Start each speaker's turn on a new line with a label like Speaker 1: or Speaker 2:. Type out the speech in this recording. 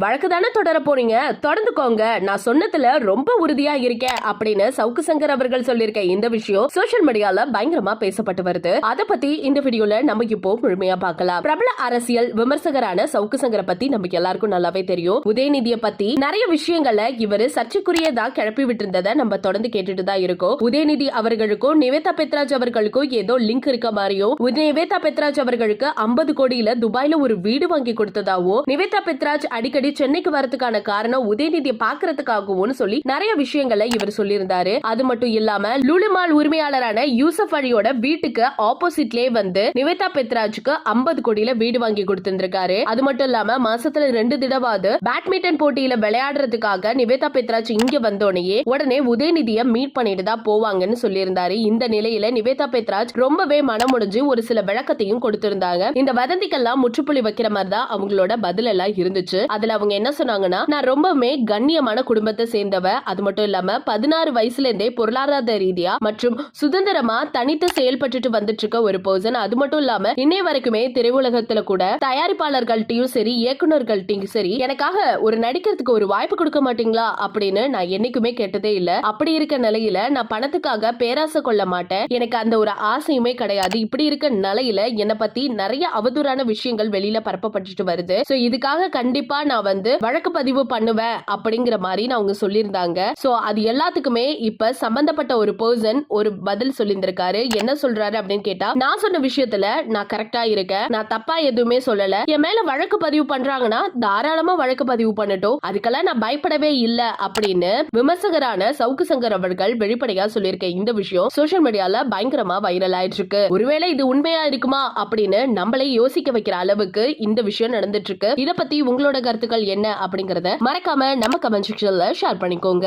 Speaker 1: வழக்கு தானே தொடர போறீங்க, தொடர்ந்துக்கோங்க. நான் சொன்னதுல ரொம்ப உறுதியா இருக்கேன் அப்படின்னு சவுக்கு சங்கர் அவர்கள் சொல்லியிருக்க இந்த விஷயம் சோசியல் மீடியால பயங்கரமா பேசப்பட்டு வருது. அத பத்தி இந்த வீடியோல நம்ம இப்போ முழுமையா பார்க்கலாம். பிரபல அரசியல் விமர்சகரான சவுக்கு சங்கரை பத்தி நமக்கு எல்லாருக்கும் நல்லாவே தெரியும். உதயநிதியை பத்தி நிறைய விஷயங்களை இவரு சர்ச்சைக்குரியதா கிளப்பி விட்டு இருந்ததை நம்ம தொடர்ந்து கேட்டுட்டு தான் இருக்கோம். உதயநிதி அவர்களுக்கும் நிவேதா பெத்ராஜ் அவர்களுக்கும் ஏதோ லிங்க் இருக்க மாதிரியும், நிவேதா பெத்ராஜ் அவர்களுக்கு 50 கோடியில துபாயில ஒரு வீடு வாங்கி கொடுத்ததாவோ, நிவேதா பெத்ராஜ் அடிக்கடி சென்னைக்கு வரதுக்கான காரணம் உதயநிதியை பாக்குறதுக்காகவும் சொல்லி நிறைய விஷயங்களை இவர் சொல்லியிருந்தாரு. அது மட்டும் இல்லாம லுலுமால் உரிமையாளரான யூசப் அலியோட வீட்டுக்கு ஆப்போசிட்லயே வந்து நிவேதா பெத்ராஜுக்கு 50 கோடியில வீடு வாங்கி கொடுத்திருக்காரு. அது மட்டும் இல்லாம மாசத்துல 2 தடவாவது பேட்மிண்டன் போட்டியில விளையாடுறதுக்காக நிவேதா பெத்ராஜ் இங்க வந்தோடனே உடனே உதயநிதியை மீட் பண்ணிட்டு தான் போவாங்கன்னு சொல்லியிருந்தாரு. இந்த நிலையில நிவேதா பெத்ராஜ் ரொம்பவே மனம் முடிஞ்சு ஒரு சில விளக்கத்தையும் கொடுத்திருந்தாங்க. இந்த வதந்திக்கெல்லாம் முற்றுப்புள்ளி வைக்கிற மாதிரி தான் அவங்களோட பதில் எல்லாம் இருந்துச்சு. அதுல அவங்க என்ன சொன்னாங்கன்னா, நான் ரொம்பவே கண்ணியமான குடும்பத்தை சேர்ந்தவ, அது மட்டும் இல்லாம 16 வயசுல இருந்தே பொருளாதார ரீதியா மற்றும் சுதந்திரமா தனித்து செயல்பட்டு வந்துட்டு இருக்க ஒரு பர்சன். அது மட்டும் இல்லாம இன்னைய வரைக்குமே திரையுலகத்துல கூட தயாரிப்பாளர்கள்ட்டையும் சரி இயக்குநர்கள்ட்டையும் சரி எனக்காக ஒரு நடிக்கிறதுக்கு ஒரு வாய்ப்பு கொடுக்க மாட்டீங்களா அப்படின்னு நான் என்னைக்குமே கேட்டதே இல்ல. அப்படி இருக்க நிலையில நான் பணத்துக்காக பேராசை கொள்ள மாட்டேன், எனக்கு அந்த ஒரு ஆசையுமே கிடையாது. இப்படி இருக்க நிலையில என்னை பத்தி நிறைய அவதூறான விஷயங்கள் வெளியில பரப்பப்பட்டு வருது. சோ இதுக்காக கண்டிப்பா நான் வந்து வழக்கு பதிவு பண்ணுவேன் அப்படிங்கிற மாதிரி அவங்க சொல்லியிருந்தாங்க. சோ அது எல்லாத்துக்குமே இப்ப சம்பந்தப்பட்ட ஒரு பர்சன் ஒரு பதில் சொல்லியிருந்திருக்காரு. என்ன சொல்றாரு அப்படின்னு கேட்டா, நான் சொன்ன விஷயத்துல நான் கரெக்டா இருக்கேன், நான் தப்பா எதுவுமே சொல்லல, என் மேல வழக்கு பதிவு பண்றாங்கன்னா தாராளமா வழக்கு பதிவு பண்ணட்டும், அதுக்கெல்லாம் நான் பயப்படவே இல்ல அப்படின்னு விமர்சகரான சவுக்கு சங்கர் அவர்கள் வெளிப்படையா சொல்லியிருக்க இந்த விஷயம் சோசியல் மீடியால பயங்கரமா வைரல் ஆயிட்டு இருக்கு. ஒருவேளை இது உண்மையா இருக்குமா அப்படின்னு நம்மளே யோசிக்க வைக்கிற அளவுக்கு இந்த விஷயம் நடந்துட்டு இருக்கு. இத பத்தி உங்களோட கருத்துக்கள் என்ன அப்படிங்கறத மறக்காம நம்ம கமெண்ட் செக்ஷன்ல ஷேர் பண்ணிக்கோங்க.